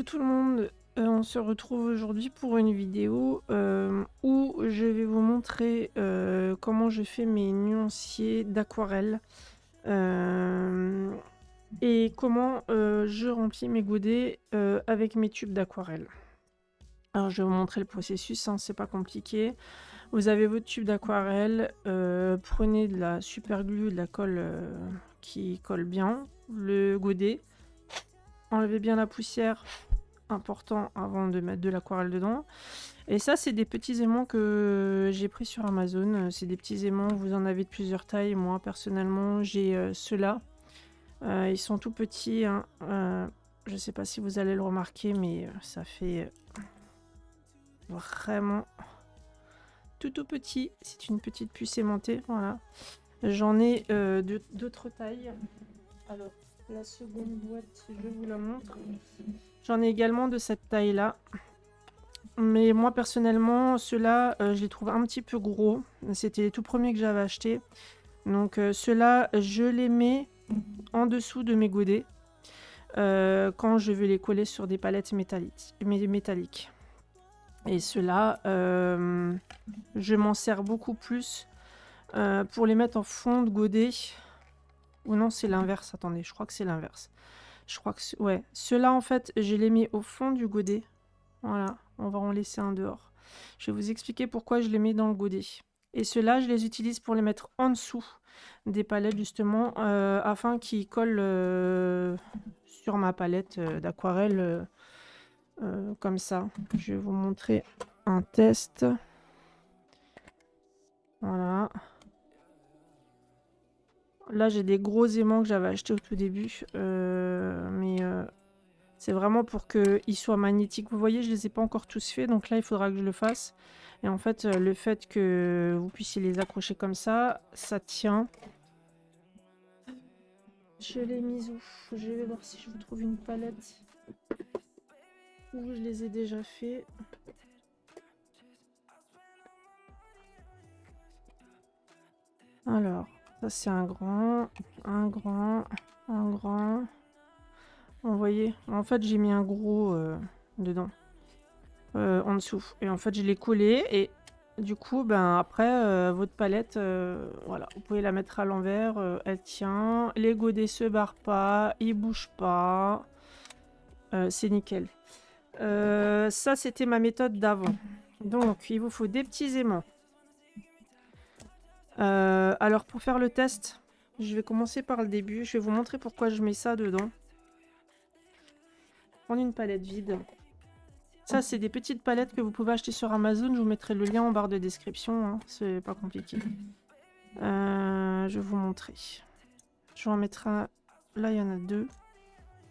tout le monde, on se retrouve aujourd'hui pour une vidéo où je vais vous montrer comment je fais mes nuanciers d'aquarelle euh, et comment je remplis mes godets avec mes tubes d'aquarelle. Alors je vais vous montrer le processus, hein, c'est pas compliqué. Vous avez votre tube d'aquarelle, prenez de la super glue, de la colle qui colle bien, le godet, enlevez bien la poussière, important avant de mettre de l'aquarelle dedans. Et ça, c'est des petits aimants que j'ai pris sur Amazon. C'est des petits aimants, vous en avez de plusieurs tailles. Moi, personnellement, j'ai ceux-là. Ils sont tout petits, hein. Je sais pas si vous allez le remarquer, mais ça fait vraiment tout petit. C'est une petite puce aimantée, voilà. J'en ai d'autres tailles. Alors, la seconde boîte, je vous la montre. J'en ai également de cette taille-là. Mais moi, personnellement, ceux-là, je les trouve un petit peu gros. C'était les tout premiers que j'avais achetés. Donc, ceux-là, je les mets en dessous de mes godets quand je vais les coller sur des palettes métalliques. Et ceux-là, je m'en sers beaucoup plus pour les mettre en fond de godet. Ou non, c'est l'inverse. Attendez, je crois que c'est l'inverse. Je crois que... Ouais, ceux-là, en fait, je les mets au fond du godet. Voilà, on va en laisser un dehors. Je vais vous expliquer pourquoi je les mets dans le godet. Et ceux-là, je les utilise pour les mettre en dessous des palettes, justement, afin qu'ils collent sur ma palette d'aquarelle, comme ça. Je vais vous montrer un test. Voilà. Là, j'ai des gros aimants que j'avais achetés au tout début, mais c'est vraiment pour qu'ils soient magnétiques. Vous voyez, je ne les ai pas encore tous faits, donc là, il faudra que je le fasse. Et en fait, le fait que vous puissiez les accrocher comme ça, ça tient. Je l'ai mise où? Je vais voir si je vous trouve une palette où je les ai déjà fait. Alors, ça c'est un grand, un grand, un grand. Vous voyez, en fait, j'ai mis un gros dedans. En dessous. Et en fait, je l'ai collé et du coup, ben après, votre palette, voilà, vous pouvez la mettre à l'envers, elle tient. Les godets se barrent pas, ils bougent pas. C'est nickel. Ça, c'était ma méthode d'avant. Donc, il vous faut des petits aimants. Alors, pour faire le test, je vais commencer par le début. Je vais vous montrer pourquoi je mets ça dedans. Prendre une palette vide. Ça, c'est des petites palettes que vous pouvez acheter sur Amazon. Je vous mettrai le lien en barre de description, hein. C'est pas compliqué. Je vais vous montrer. Je vais en mettre un. Là, il y en a deux.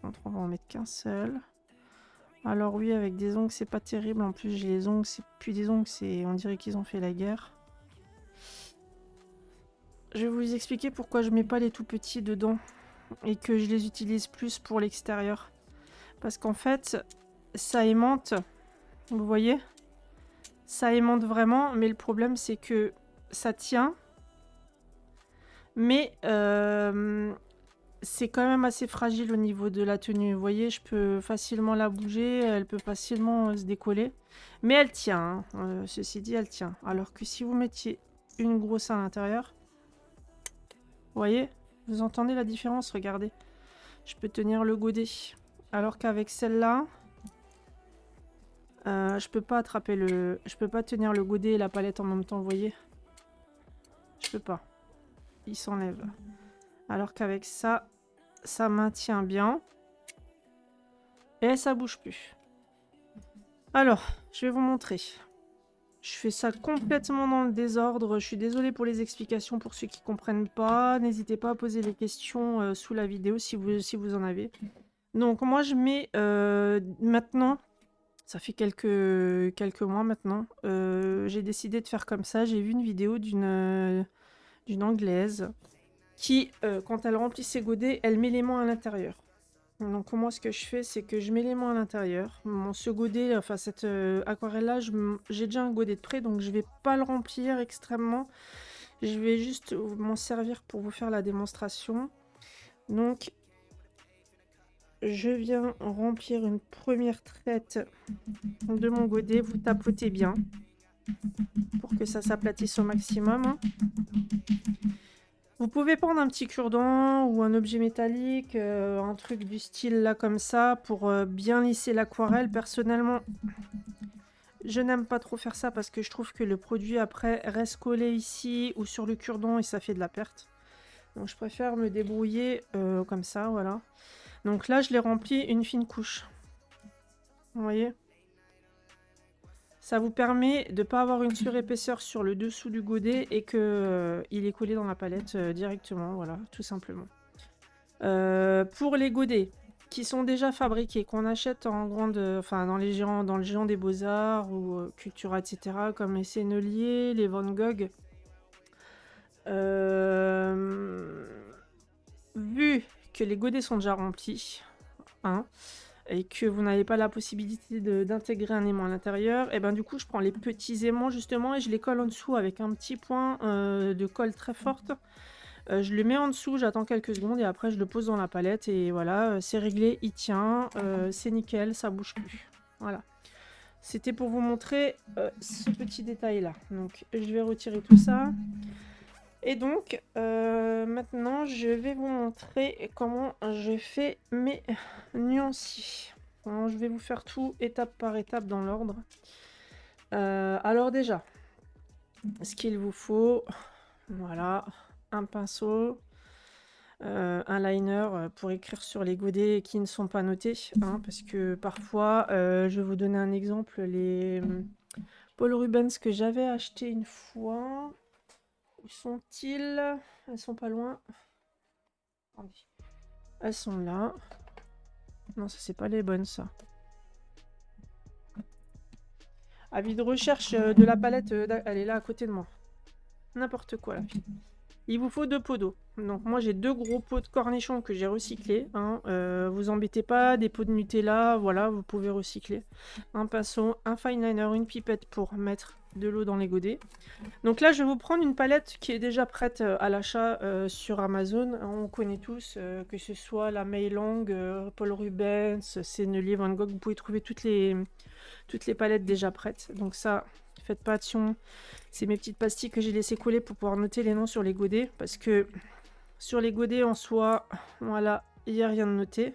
Donc, on va en mettre qu'un seul. Alors oui, avec des ongles, c'est pas terrible. En plus, j'ai les ongles, c'est plus des ongles, c'est on dirait qu'ils ont fait la guerre. Je vais vous expliquer pourquoi je mets pas les tout petits dedans et que je les utilise plus pour l'extérieur. Parce qu'en fait, ça aimante. Vous voyez? Ça aimante vraiment, mais le problème c'est que ça tient. Mais c'est quand même assez fragile au niveau de la tenue. Vous voyez, je peux facilement la bouger, elle peut facilement se décoller. Mais elle tient, hein. Ceci dit, elle tient. Alors que si vous mettiez une grosse à l'intérieur, vous voyez, vous entendez la différence? Regardez. Je peux tenir le godet. Alors qu'avec celle-là, je peux pas attraper le... Je peux pas tenir le godet et la palette en même temps, vous voyez? Je peux pas. Il s'enlève. Alors qu'avec ça, ça maintient bien. Et ça bouge plus. Alors, je vais vous montrer. Je fais ça complètement dans le désordre. Je suis désolée pour les explications pour ceux qui ne comprennent pas. N'hésitez pas à poser des questions sous la vidéo si vous en avez. Donc moi je mets maintenant, ça fait quelques mois maintenant, j'ai décidé de faire comme ça. J'ai vu une vidéo d'une Anglaise qui, quand elle remplit ses godets, elle met les mains à l'intérieur. Donc moi ce que je fais, c'est que je mets les mains à l'intérieur. Ce godet, enfin cette aquarelle-là, j'ai déjà un godet de près, donc je vais pas le remplir extrêmement. Je vais juste m'en servir pour vous faire la démonstration. Donc je viens remplir une première traite de mon godet. Vous tapotez bien pour que ça s'aplatisse au maximum. Vous pouvez prendre un petit cure-dent ou un objet métallique, un truc du style là comme ça, pour bien lisser l'aquarelle. Personnellement, je n'aime pas trop faire ça parce que je trouve que le produit après reste collé ici ou sur le cure-dent et ça fait de la perte. Donc je préfère me débrouiller comme ça, voilà. Donc là, je l'ai rempli une fine couche. Vous voyez? Ça vous permet de ne pas avoir une surépaisseur sur le dessous du godet et que il est collé dans la palette directement, voilà, tout simplement. Pour les godets qui sont déjà fabriqués, qu'on achète en grande, enfin dans le géant des Beaux-Arts ou Cultura, etc., comme les Sennelier, les Van Gogh, vu que les godets sont déjà remplis, hein, et que vous n'avez pas la possibilité d'intégrer un aimant à l'intérieur, et ben du coup je prends les petits aimants justement et je les colle en dessous avec un petit point de colle très forte. Je le mets en dessous, j'attends quelques secondes et après je le pose dans la palette et voilà, c'est réglé, il tient, c'est nickel, ça bouge plus. Voilà. C'était pour vous montrer ce petit détail là. Donc je vais retirer tout ça. Et donc, maintenant, je vais vous montrer comment je fais mes nuanciers. Alors, je vais vous faire tout étape par étape dans l'ordre. Alors déjà, ce qu'il vous faut, voilà, un pinceau, un liner pour écrire sur les godets qui ne sont pas notés, hein, parce que parfois, je vais vous donner un exemple, les Paul Rubens que j'avais acheté une fois... Où sont-ils? Elles sont pas loin. Attendez. Elles sont là. Non, ça c'est pas les bonnes, ça. Avis de recherche de la palette, elle est là à côté de moi. N'importe quoi, la fille. Il vous faut 2 pots d'eau. Donc moi j'ai 2 gros pots de cornichons que j'ai recyclés. Hein. Vous embêtez pas, des pots de Nutella, voilà, vous pouvez recycler. Un pinceau, un fine liner, une pipette pour mettre de l'eau dans les godets. Donc là je vais vous prendre une palette qui est déjà prête à l'achat sur Amazon. On connaît tous, que ce soit la Mailang, Paul Rubens, Sennelier, Van Gogh, vous pouvez trouver toutes les palettes déjà prêtes. Donc ça, faites pas attention. C'est mes petites pastilles que j'ai laissées coller pour pouvoir noter les noms sur les godets. Parce que sur les godets en soi, voilà, il n'y a rien de noté.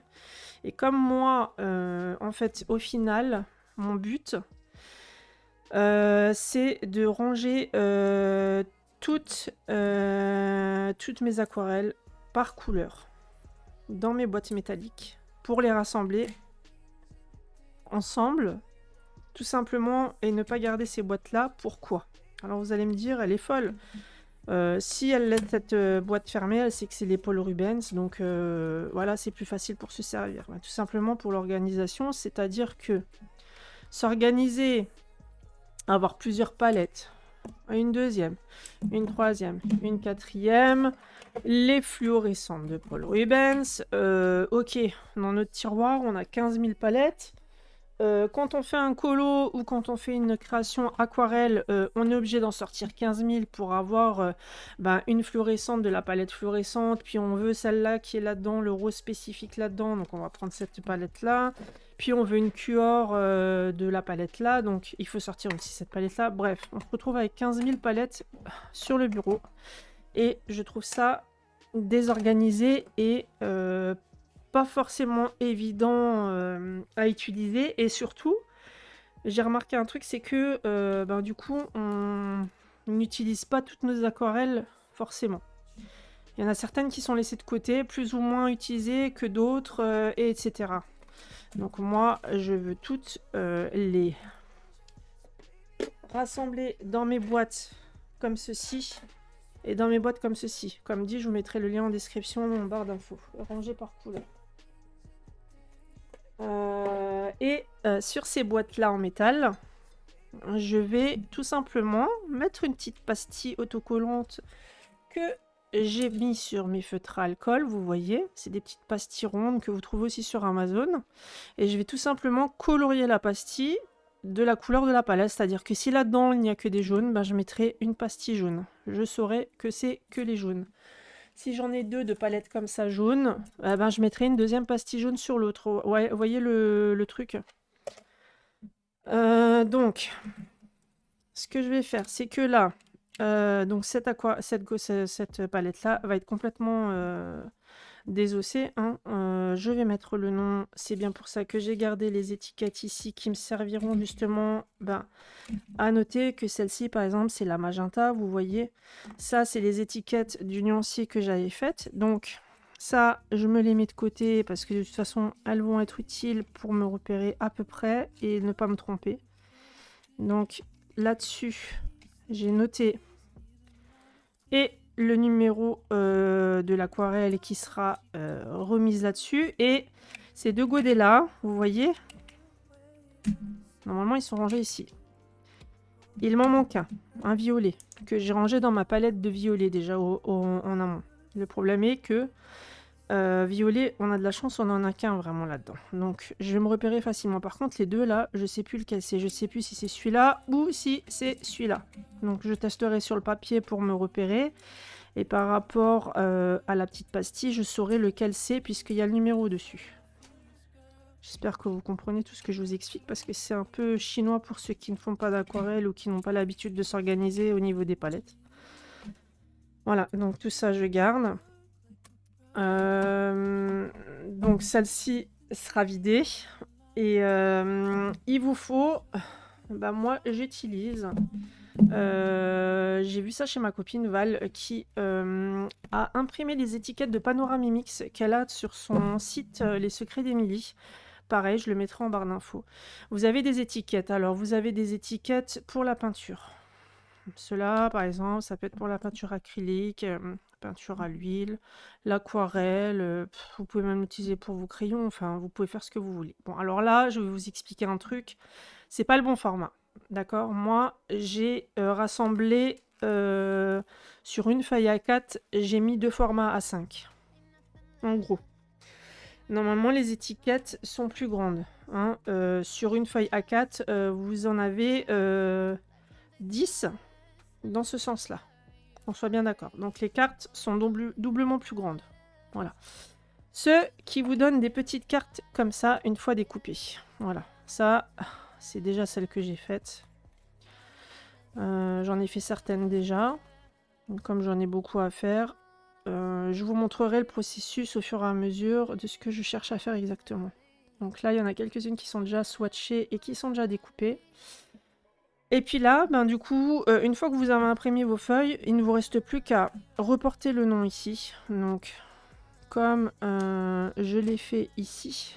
Et comme moi, en fait, au final, mon but, c'est de ranger toutes mes aquarelles par couleur dans mes boîtes métalliques pour les rassembler ensemble, tout simplement, et ne pas garder ces boîtes-là. Pourquoi? Alors vous allez me dire, elle est folle. Si elle laisse cette boîte fermée, elle sait que c'est les Paul Rubens, donc voilà, c'est plus facile pour se servir. Tout simplement pour l'organisation, c'est-à-dire que s'organiser, avoir plusieurs palettes, une deuxième, une troisième, une quatrième, les fluorescentes de Paul Rubens, ok, dans notre tiroir, on a 15 000 palettes. Quand on fait un colo ou quand on fait une création aquarelle, on est obligé d'en sortir 15 000 pour avoir une fluorescente de la palette fluorescente. Puis on veut celle-là qui est là-dedans, le rose spécifique là-dedans. Donc on va prendre cette palette-là. Puis on veut une Cuor de la palette-là. Donc il faut sortir aussi cette palette-là. Bref, on se retrouve avec 15 000 palettes sur le bureau. Et je trouve ça désorganisé et pas forcément évident à utiliser. Et surtout, j'ai remarqué un truc, c'est que du coup, on n'utilise pas toutes nos aquarelles forcément. Il y en a certaines qui sont laissées de côté, plus ou moins utilisées que d'autres, et etc. Donc moi, je veux toutes les rassembler dans mes boîtes comme ceci. Et dans mes boîtes comme ceci. Comme dit, je vous mettrai le lien en description en barre d'infos. Rangé par couleur. Sur ces boîtes-là en métal, je vais tout simplement mettre une petite pastille autocollante que j'ai mis sur mes feutres à alcool. Vous voyez, c'est des petites pastilles rondes que vous trouvez aussi sur Amazon. Et je vais tout simplement colorier la pastille de la couleur de la palette. C'est-à-dire que si là-dedans il n'y a que des jaunes, je mettrai une pastille jaune. Je saurai que c'est que les jaunes. Si j'en ai deux de palettes comme ça jaune, ben, je mettrai une deuxième pastille jaune sur l'autre. Ouais, vous voyez le truc. Donc, ce que je vais faire, c'est que là, donc cette palette-là va être complètement désossée, hein. Je vais mettre le nom. C'est bien pour ça que j'ai gardé les étiquettes ici qui me serviront justement à noter que celle-ci, par exemple, c'est la magenta. Vous voyez, ça, c'est les étiquettes du nuancier que j'avais faites. Donc, ça, je me les mets de côté parce que de toute façon, elles vont être utiles pour me repérer à peu près et ne pas me tromper. Donc, là-dessus, j'ai noté et le numéro de l'aquarelle qui sera remise là-dessus. Et ces deux godets là, vous voyez, normalement ils sont rangés ici. Il m'en manque un violet, que j'ai rangé dans ma palette de violet déjà en amont. Le problème est que violet, on a de la chance, on en a qu'un vraiment là-dedans. Donc je vais me repérer facilement. Par contre, les deux là, je sais plus lequel c'est. Je sais plus si c'est celui-là ou si c'est celui-là. Donc je testerai sur le papier pour me repérer. Et par rapport à la petite pastille, je saurai lequel c'est puisqu'il y a le numéro dessus. J'espère que vous comprenez tout ce que je vous explique parce que c'est un peu chinois pour ceux qui ne font pas d'aquarelle ou qui n'ont pas l'habitude de s'organiser au niveau des palettes. Voilà, donc tout ça je garde. Donc celle-ci sera vidée. Et il vous faut... moi j'utilise... j'ai vu ça chez ma copine Val qui a imprimé les étiquettes de Panoramimix qu'elle a sur son site Les Secrets d'Émilie. Pareil, je le mettrai en barre d'infos. Vous avez des étiquettes. Alors, vous avez des étiquettes pour la peinture. Cela, par exemple, ça peut être pour la peinture acrylique, peinture à l'huile, l'aquarelle. Vous pouvez même l'utiliser pour vos crayons. Enfin, vous pouvez faire ce que vous voulez. Bon, alors là, je vais vous expliquer un truc. C'est pas le bon format. D'accord? Moi, j'ai rassemblé sur une feuille A4, j'ai mis deux formats A5. En gros. Normalement, les étiquettes sont plus grandes. Hein. Sur une feuille A4, vous en avez 10 dans ce sens-là. On soit bien d'accord. Donc, les cartes sont doublement plus grandes. Voilà. Ce qui vous donne des petites cartes comme ça, une fois découpées. Voilà. Ça, c'est déjà celle que j'ai faite. J'en ai fait certaines déjà. Comme j'en ai beaucoup à faire. Je vous montrerai le processus au fur et à mesure de ce que je cherche à faire exactement. Donc là, il y en a quelques-unes qui sont déjà swatchées et qui sont déjà découpées. Et puis là, du coup, une fois que vous avez imprimé vos feuilles, il ne vous reste plus qu'à reporter le nom ici. Donc, comme je l'ai fait ici,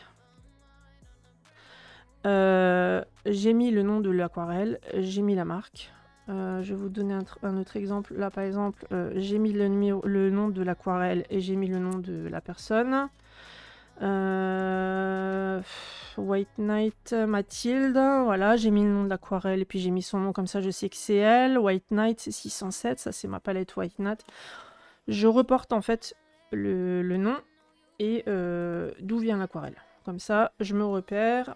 j'ai mis le nom de l'aquarelle, j'ai mis la marque. Je vais vous donner un autre exemple. Là, par exemple, j'ai mis le nom de l'aquarelle et j'ai mis le nom de la personne. White Knight Mathilde. Voilà, j'ai mis le nom de l'aquarelle et puis j'ai mis son nom comme ça, je sais que c'est elle. White Knight, c'est 607. Ça, c'est ma palette White Knight. Je reporte en fait le nom et d'où vient l'aquarelle. Comme ça, je me repère.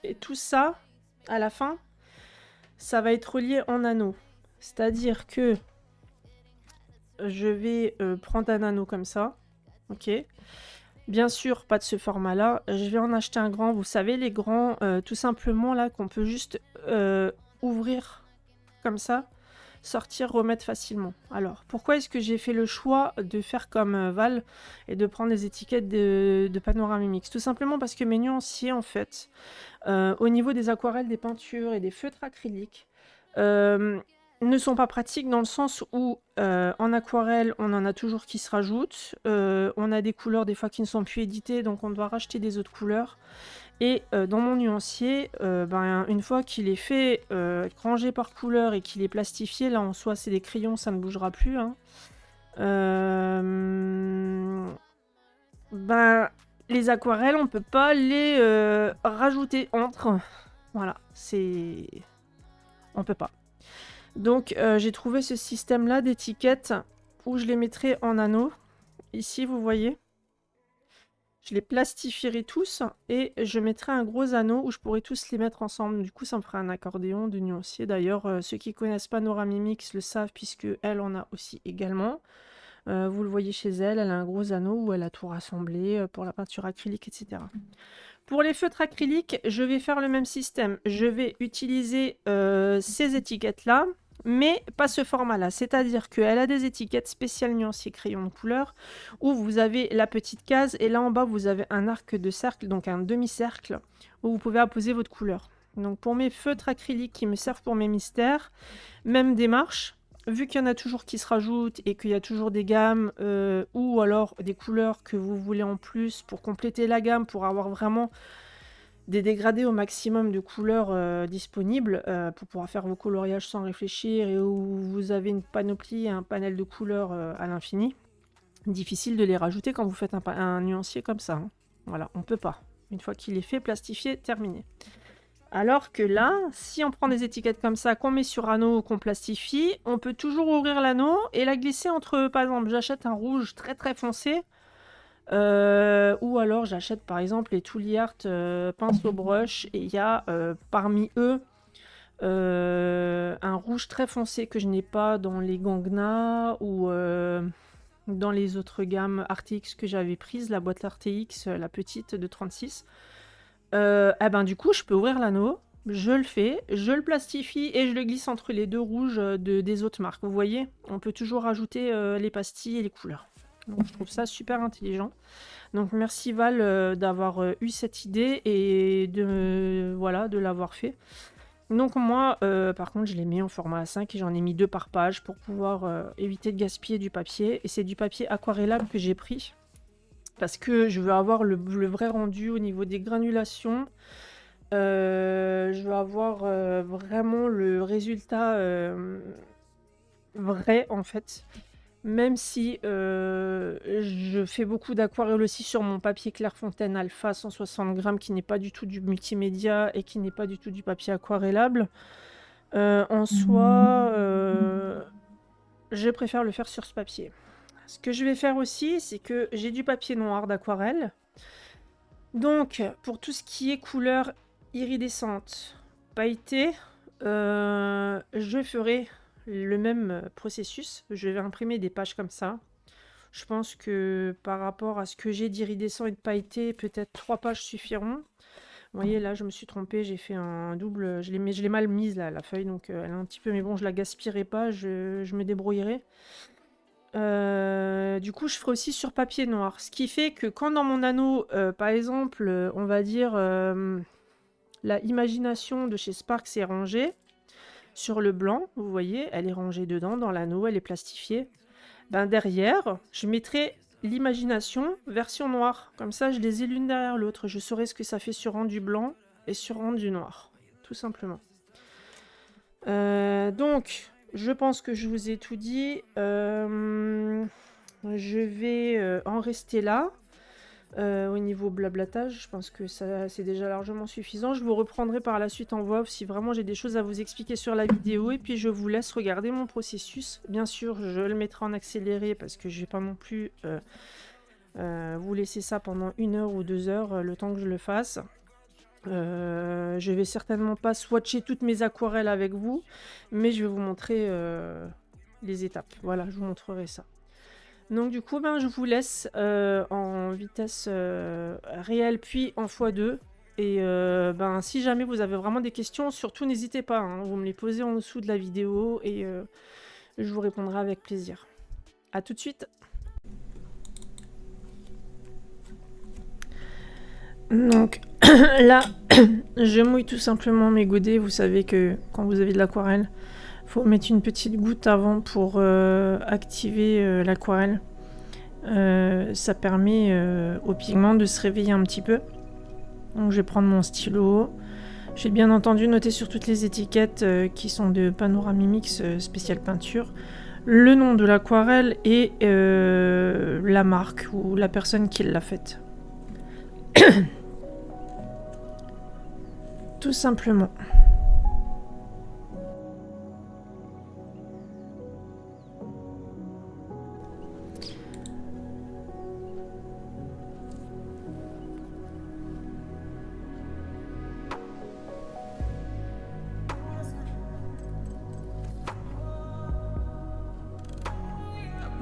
Et tout ça, à la fin, ça va être relié en anneaux. C'est-à-dire que je vais prendre un anneau comme ça. Ok. Bien sûr, pas de ce format-là. Je vais en acheter un grand. Vous savez, les grands, tout simplement, là, qu'on peut juste ouvrir comme ça, sortir, remettre facilement. Alors, pourquoi est-ce que j'ai fait le choix de faire comme Val et de prendre des étiquettes de Panoramimix? Tout simplement parce que mes nuanciers, en fait, au niveau des aquarelles, des peintures et des feutres acryliques, ne sont pas pratiques dans le sens où en aquarelle, on en a toujours qui se rajoutent. On a des couleurs des fois qui ne sont plus éditées, donc on doit racheter des autres couleurs. Et dans mon nuancier, une fois qu'il est fait, rangé par couleur et qu'il est plastifié, là en soi c'est des crayons, ça ne bougera plus. Hein. Les aquarelles, on peut pas les rajouter entre. Voilà, c'est... On peut pas. Donc j'ai trouvé ce système-là d'étiquettes où je les mettrai en anneaux. Ici, vous voyez. Je les plastifierai tous et je mettrai un gros anneau où je pourrai tous les mettre ensemble. Du coup, ça me fera un accordéon de nuancier. D'ailleurs, ceux qui connaissent Panoramimix le savent puisque elle en a aussi également. Vous le voyez chez elle, elle a un gros anneau où elle a tout rassemblé pour la peinture acrylique, etc. Pour les feutres acryliques, je vais faire le même système. Je vais utiliser ces étiquettes-là, mais pas ce format-là. C'est-à-dire qu'elle a des étiquettes spéciales nuancées crayon de couleur, où vous avez la petite case, et là en bas, vous avez un arc de cercle, donc un demi-cercle, où vous pouvez apposer votre couleur. Donc pour mes feutres acryliques qui me servent pour mes mystères, même démarche. Vu qu'il y en a toujours qui se rajoutent et qu'il y a toujours des gammes ou alors des couleurs que vous voulez en plus pour compléter la gamme, pour avoir vraiment des dégradés au maximum de couleurs disponibles pour pouvoir faire vos coloriages sans réfléchir et où vous avez une panoplie et un panel de couleurs à l'infini. Difficile de les rajouter quand vous faites un nuancier comme ça. Hein. Voilà, on peut pas. Une fois qu'il est fait, plastifié, terminé. Alors que là, si on prend des étiquettes comme ça, qu'on met sur anneau ou qu'on plastifie, on peut toujours ouvrir l'anneau et la glisser entre, par exemple, j'achète un rouge très très foncé, ou alors j'achète par exemple les Tooly Art pinceau brush et il y a parmi eux un rouge très foncé que je n'ai pas dans les Gangna ou dans les autres gammes RTX que j'avais prises, la boîte RTX, la petite de 36. Eh ben, du coup, je peux ouvrir l'anneau, je le fais, je le plastifie et je le glisse entre les deux rouges des autres marques. Vous voyez, on peut toujours rajouter les pastilles et les couleurs. Donc, je trouve ça super intelligent. Donc, merci Val d'avoir eu cette idée et voilà, de l'avoir fait. Donc, moi, par contre, je l'ai mis en format A5 et j'en ai mis 2 par page pour pouvoir éviter de gaspiller du papier. Et c'est du papier aquarellable que j'ai pris. Parce que je veux avoir le vrai rendu au niveau des granulations. Je veux avoir vraiment le résultat vrai en fait. Même si je fais beaucoup d'aquarelle aussi sur mon papier Clairefontaine Alpha 160 grammes qui n'est pas du tout du multimédia et qui n'est pas du tout du papier aquarellable. En soi, je préfère le faire sur ce papier. Ce que je vais faire aussi, c'est que j'ai du papier noir d'aquarelle. Donc, pour tout ce qui est couleur iridescente, pailletée, je ferai le même processus. Je vais imprimer des pages comme ça. Je pense que par rapport à ce que j'ai d'iridescent et de pailleté, peut-être 3 pages suffiront. Vous voyez, là, je me suis trompée, j'ai fait un double... Je l'ai mal mise, là, la feuille, donc elle est un petit peu... Mais bon, je la gaspillerai pas, je me débrouillerai. Du coup, je ferai aussi sur papier noir. Ce qui fait que quand dans mon anneau, par exemple, on va dire la imagination de chez Sparks est rangée sur le blanc, vous voyez, elle est rangée dedans, dans l'anneau, elle est plastifiée. Ben derrière, je mettrai l'imagination version noire. Comme ça, je les ai l'une derrière l'autre. Je saurai ce que ça fait sur rendu blanc et sur rendu noir, tout simplement. Donc... Je pense que je vous ai tout dit. Je vais en rester là. Au niveau blablatage, je pense que ça c'est déjà largement suffisant. Je vous reprendrai par la suite en voix off si vraiment j'ai des choses à vous expliquer sur la vidéo. Et puis je vous laisse regarder mon processus. Bien sûr, je le mettrai en accéléré parce que je vais pas non plus vous laisser ça pendant 1 heure ou 2 heures, le temps que je le fasse. Je vais certainement pas swatcher toutes mes aquarelles avec vous, mais je vais vous montrer les étapes. Voilà, je vous montrerai ça. Donc du coup, ben, je vous laisse en vitesse réelle puis en x2. Et ben, si jamais vous avez vraiment des questions, surtout n'hésitez pas, hein, vous me les posez en dessous de la vidéo et je vous répondrai avec plaisir. A tout de suite. Donc là, je mouille tout simplement mes godets. Vous savez que quand vous avez de l'aquarelle, il faut mettre une petite goutte avant pour activer l'aquarelle. Ça permet au pigment de se réveiller un petit peu. Donc je vais prendre mon stylo. J'ai bien entendu noter sur toutes les étiquettes qui sont de Panoramimix spécial peinture le nom de l'aquarelle et la marque ou la personne qui l'a faite. Tout simplement.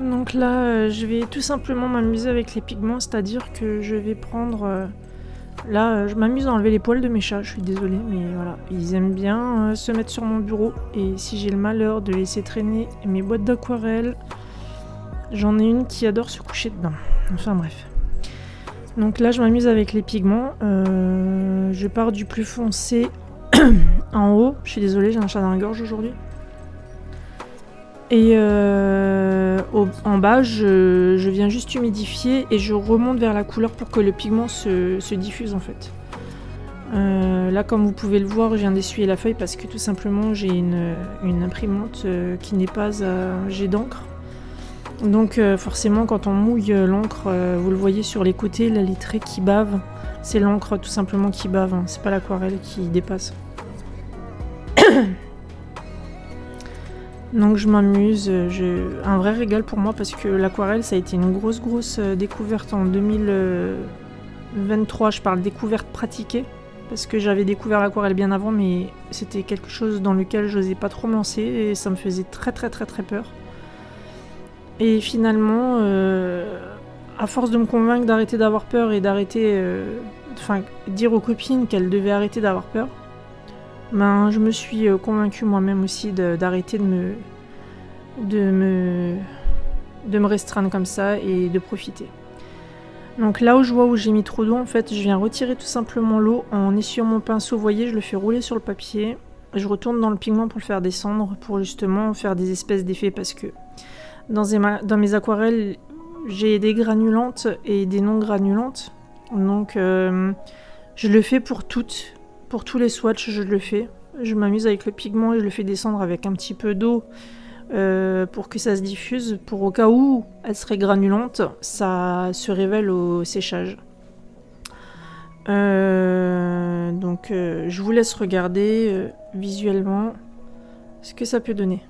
Donc là, je vais tout simplement m'amuser avec les pigments, c'est-à-dire que je vais prendre... là, je m'amuse à enlever les poils de mes chats, je suis désolée, mais voilà. Ils aiment bien se mettre sur mon bureau, et si j'ai le malheur de laisser traîner mes boîtes d'aquarelle, j'en ai une qui adore se coucher dedans. Enfin bref. Donc là, je m'amuse avec les pigments. Je pars du plus foncé en haut. Je suis désolée, j'ai un chat dans la gorge aujourd'hui. Et en bas, je viens juste humidifier et je remonte vers la couleur pour que le pigment se diffuse en fait. Là, comme vous pouvez le voir, je viens d'essuyer la feuille parce que tout simplement j'ai une imprimante qui n'est pas à jet d'encre. Donc forcément, quand on mouille l'encre, vous le voyez sur les côtés, là, les traits qui bavent, c'est l'encre tout simplement qui bave, hein, c'est pas l'aquarelle qui dépasse. Donc je m'amuse, un vrai régal pour moi parce que l'aquarelle ça a été une grosse découverte en 2023, je parle découverte pratiquée, parce que j'avais découvert l'aquarelle bien avant mais c'était quelque chose dans lequel j'osais pas trop me lancer et ça me faisait très peur. Et finalement, à force de me convaincre d'arrêter d'avoir peur et d'arrêter, dire aux copines qu'elles devaient arrêter d'avoir peur, ben, je me suis convaincue moi-même aussi d'arrêter de me restreindre comme ça et de profiter. Donc là où je vois où j'ai mis trop d'eau, en fait, je viens retirer tout simplement l'eau en essuyant mon pinceau. Vous voyez, je le fais rouler sur le papier. Je retourne dans le pigment pour le faire descendre, pour justement faire des espèces d'effets parce que dans mes aquarelles, j'ai des granulantes et des non granulantes. Donc je le fais pour toutes. Pour tous les swatchs, je le fais. Je m'amuse avec le pigment et je le fais descendre avec un petit peu d'eau pour que ça se diffuse. Pour au cas où elle serait granulante, ça se révèle au séchage. Donc je vous laisse regarder visuellement ce que ça peut donner.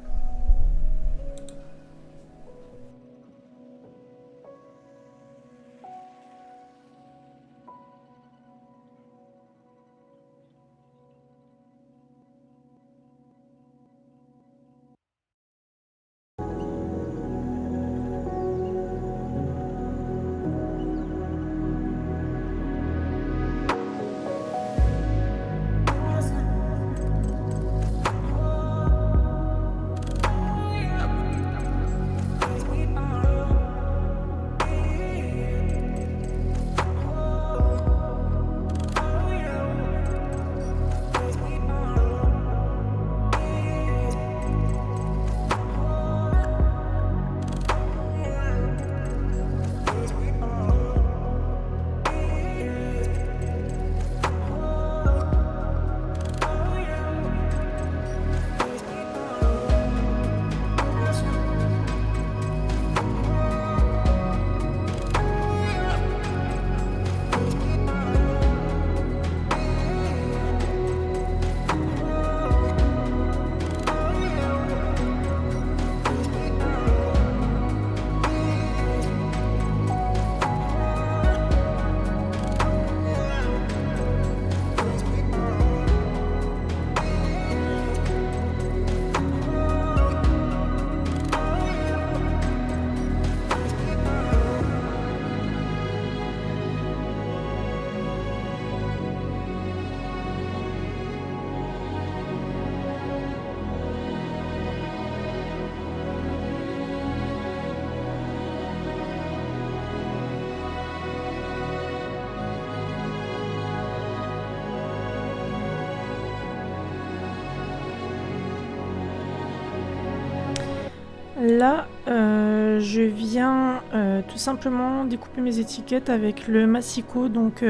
Là, je viens tout simplement découper mes étiquettes avec le massicot. Donc,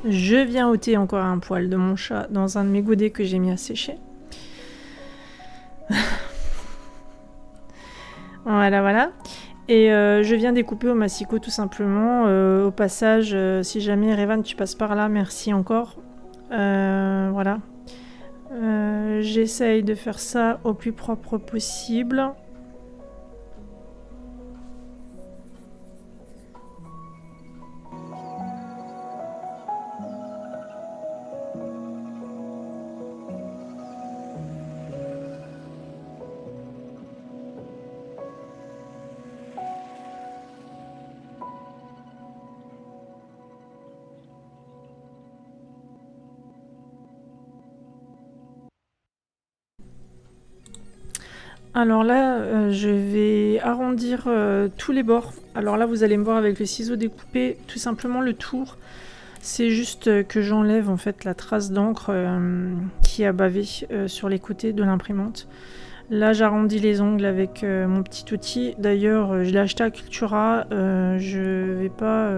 je viens ôter encore un poil de mon chat dans un de mes godets que j'ai mis à sécher. Voilà. Et je viens découper au massicot tout simplement. Au passage, si jamais Revan tu passes par là, merci encore. Voilà. J'essaye de faire ça au plus propre possible. Alors là, je vais arrondir tous les bords. Alors là, vous allez me voir avec le ciseau découpé, tout simplement le tour. C'est juste que j'enlève en fait la trace d'encre qui a bavé sur les côtés de l'imprimante. Là, j'arrondis les ongles avec mon petit outil. D'ailleurs, je l'ai acheté à Cultura. Je vais pas...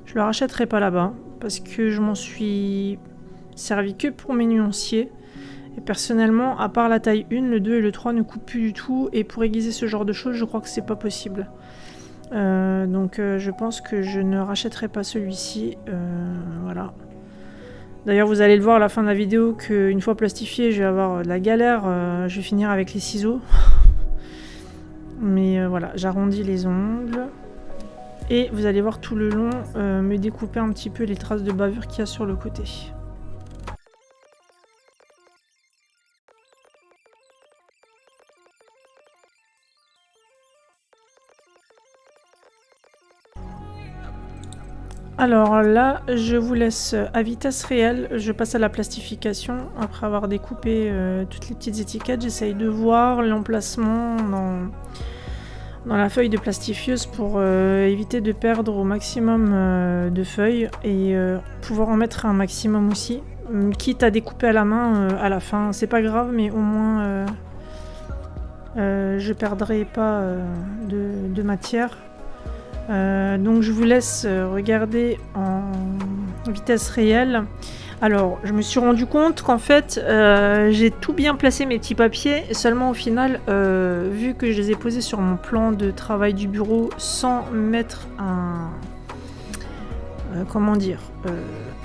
je le rachèterai pas là-bas parce que je m'en suis servi que pour mes nuanciers. Et personnellement, à part la taille 1, le 2 et le 3 ne coupent plus du tout. Et pour aiguiser ce genre de choses, je crois que c'est pas possible. Donc je pense que je ne rachèterai pas celui-ci. Voilà. D'ailleurs, vous allez le voir à la fin de la vidéo qu'une fois plastifié, je vais avoir de la galère. Je vais finir avec les ciseaux. Mais voilà, j'arrondis les ongles. Et vous allez voir tout le long me découper un petit peu les traces de bavure qu'il y a sur le côté. Alors là, je vous laisse à vitesse réelle. Je passe à la plastification. Après avoir découpé toutes les petites étiquettes, j'essaye de voir l'emplacement dans la feuille de plastifieuse pour éviter de perdre au maximum de feuilles et pouvoir en mettre un maximum aussi. Quitte à découper à la main à la fin, c'est pas grave, mais au moins je perdrai pas de matière. Donc je vous laisse regarder en vitesse réelle. Alors je me suis rendu compte qu'en fait j'ai tout bien placé mes petits papiers, seulement au final vu que je les ai posés sur mon plan de travail du bureau sans mettre un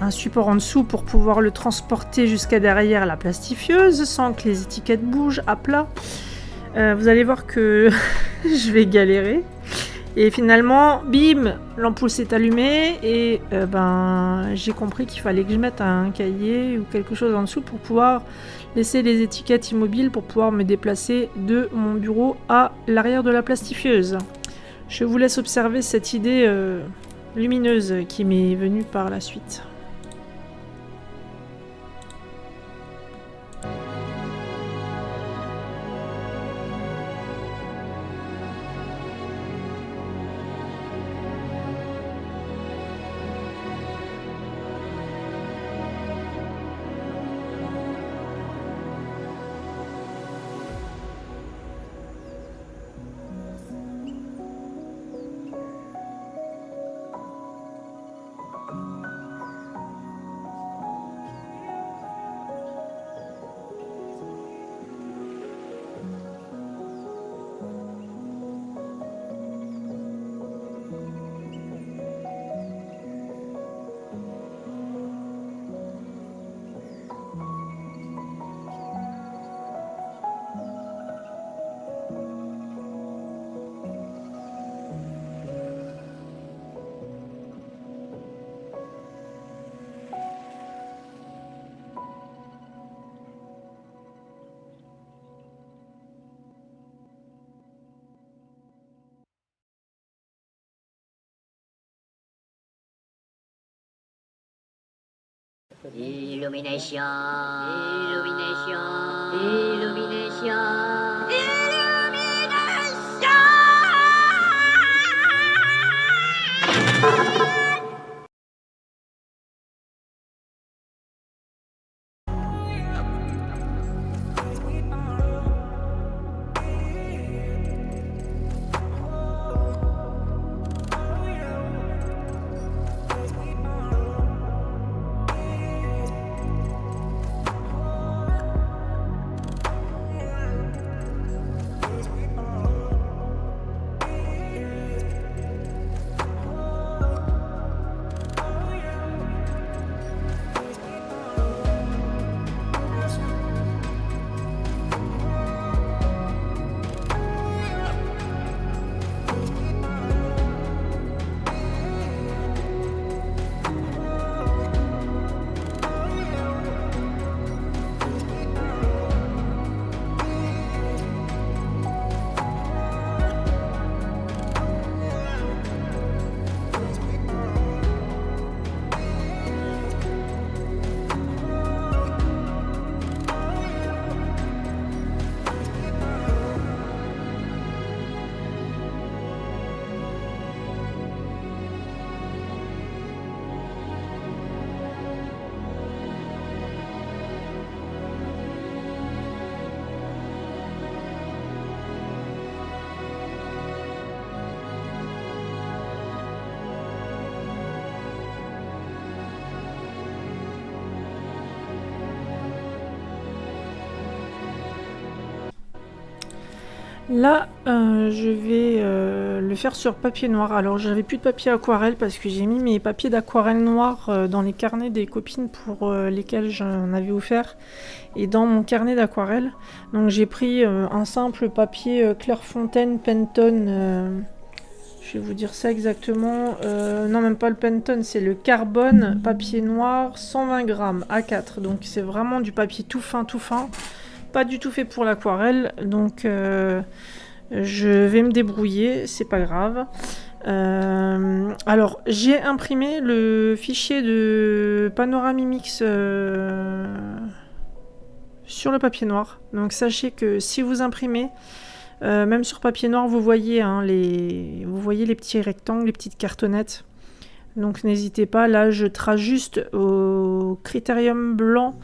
un support en dessous pour pouvoir le transporter jusqu'à derrière la plastifieuse sans que les étiquettes bougent à plat, vous allez voir que je vais galérer. Et finalement, bim, l'ampoule s'est allumée et j'ai compris qu'il fallait que je mette un cahier ou quelque chose en dessous pour pouvoir laisser les étiquettes immobiles pour pouvoir me déplacer de mon bureau à l'arrière de la plastifieuse. Je vous laisse observer cette idée lumineuse qui m'est venue par la suite. Illumination, illumination, illumination, illumination. Là, je vais le faire sur papier noir. Alors, j'avais plus de papier aquarelle parce que j'ai mis mes papiers d'aquarelle noir dans les carnets des copines pour lesquelles j'en avais offert et dans mon carnet d'aquarelle. Donc, j'ai pris un simple papier Clairefontaine Pantone. Je vais vous dire ça exactement. Non, même pas le Pantone, c'est le Carbone papier noir 120 grammes A4. Donc, c'est vraiment du papier tout fin, tout fin. Pas du tout fait pour l'aquarelle, donc je vais me débrouiller, c'est pas grave. Alors, j'ai imprimé le fichier de Panoramimix sur le papier noir. Donc, sachez que si vous imprimez, même sur papier noir, vous voyez, hein, vous voyez les petits rectangles, les petites cartonnettes. Donc, n'hésitez pas. Là, je trace juste au critérium blanc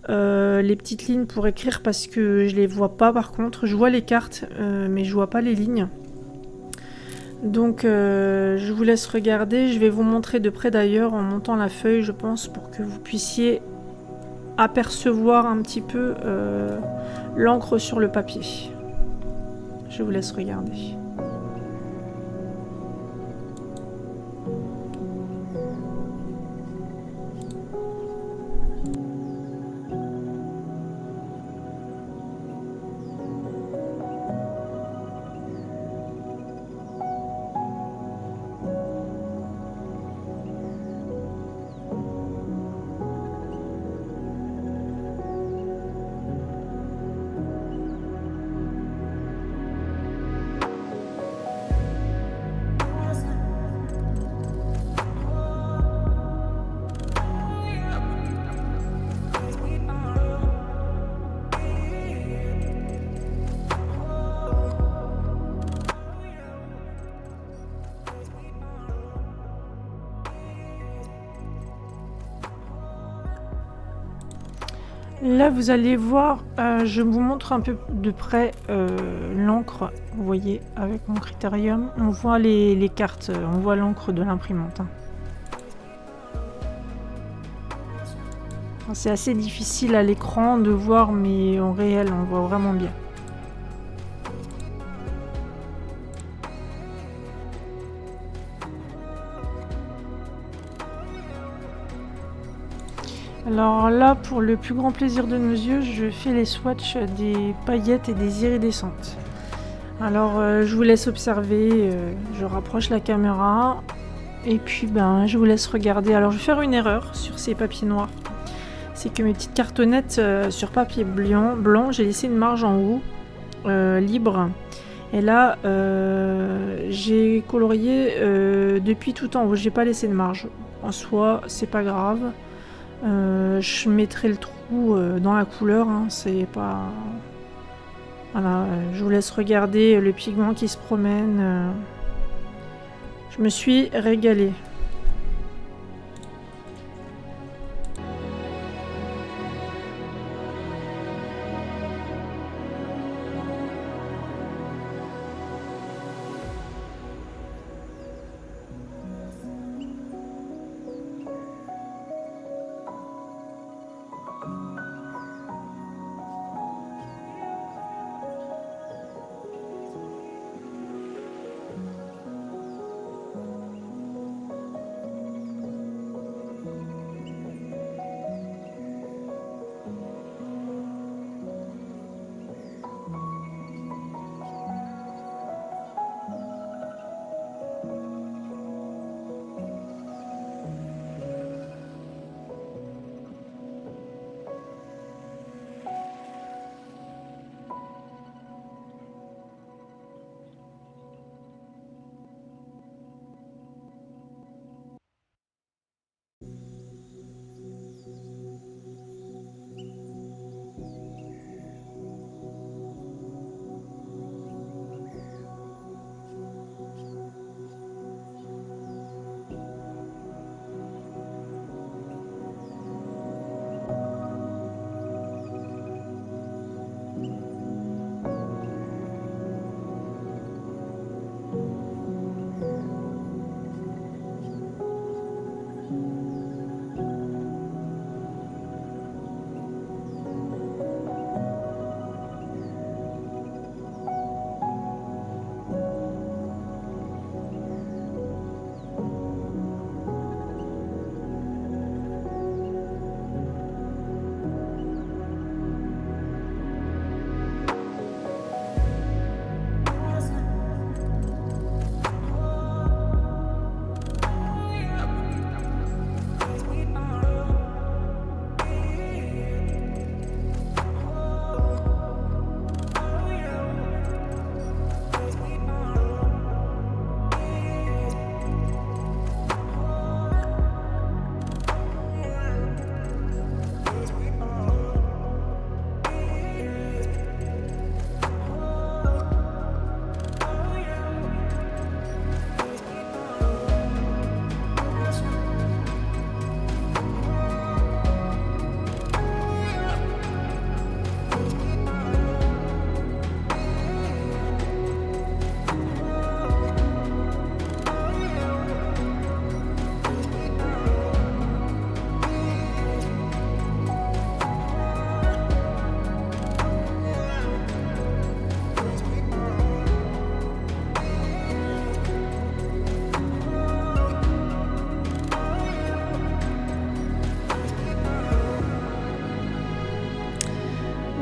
les petites lignes pour écrire parce que je les vois pas par contre. Je vois les cartes mais je vois pas les lignes. Donc je vous laisse regarder. Je vais vous montrer de près d'ailleurs en montant la feuille je pense pour que vous puissiez apercevoir un petit peu l'encre sur le papier. Je vous laisse regarder. Là, vous allez voir, je vous montre un peu de près l'encre. Vous voyez, avec mon critérium, on voit les cartes, on voit l'encre de l'imprimante. Hein. C'est assez difficile à l'écran de voir, mais en réel, on voit vraiment bien. Alors là, pour le plus grand plaisir de nos yeux, je fais les swatchs des paillettes et des iridescentes. Alors, je vous laisse observer, je rapproche la caméra, et puis je vous laisse regarder. Alors, je vais faire une erreur sur ces papiers noirs. C'est que mes petites cartonnettes sur papier blanc, j'ai laissé une marge en haut, libre. Et là, j'ai colorié depuis tout en haut, j'ai pas laissé de marge. En soi, c'est pas grave. Je mettrai le trou dans la couleur, hein, c'est pas... Voilà, je vous laisse regarder le pigment qui se promène. Je me suis régalée.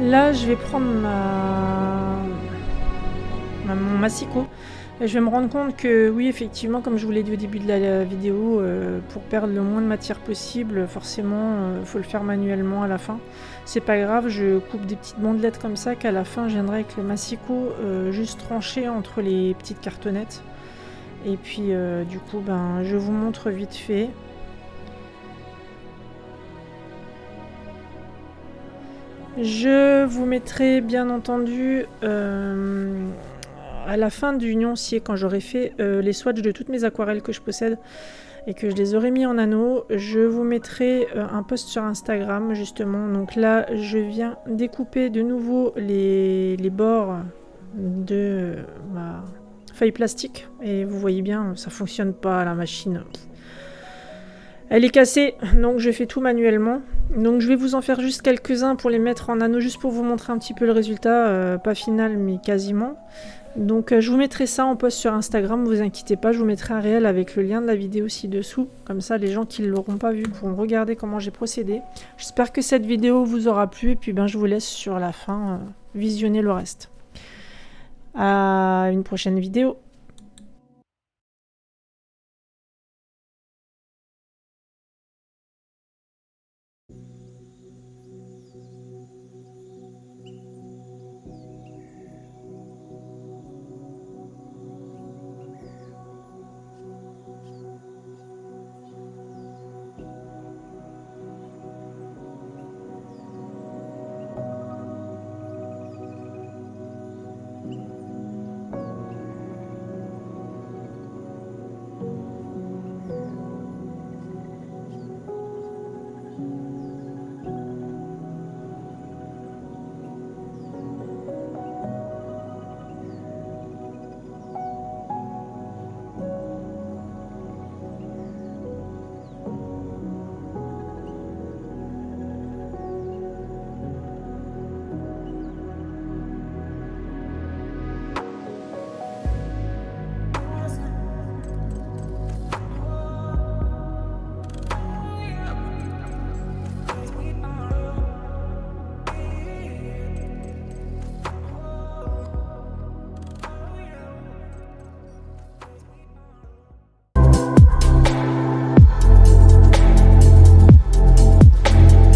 là, je vais prendre mon Massicot. Et je vais me rendre compte que oui, effectivement, comme je vous l'ai dit au début de la vidéo, pour perdre le moins de matière possible, forcément, il faut le faire manuellement à la fin. C'est pas grave, je coupe des petites bandelettes comme ça qu'à la fin, je viendrai avec le Massicot juste trancher entre les petites cartonnettes. Et puis, du coup, ben, je vous montre vite fait. Je vous mettrai bien entendu à la fin du nuancier, quand j'aurai fait les swatchs de toutes mes aquarelles que je possède et que je les aurai mis en anneau, je vous mettrai un post sur Instagram justement. Donc là, je viens découper de nouveau les bords de ma feuille plastique et vous voyez bien, ça fonctionne pas, la machine. Elle est cassée, donc je fais tout manuellement. Donc je vais vous en faire juste quelques-uns pour les mettre en anneau, juste pour vous montrer un petit peu le résultat, pas final mais quasiment. Donc je vous mettrai ça en post sur Instagram, vous inquiétez pas, je vous mettrai un réel avec le lien de la vidéo ci-dessous. Comme ça les gens qui ne l'auront pas vu pourront regarder comment j'ai procédé. J'espère que cette vidéo vous aura plu et puis ben, je vous laisse sur la fin visionner le reste. À une prochaine vidéo.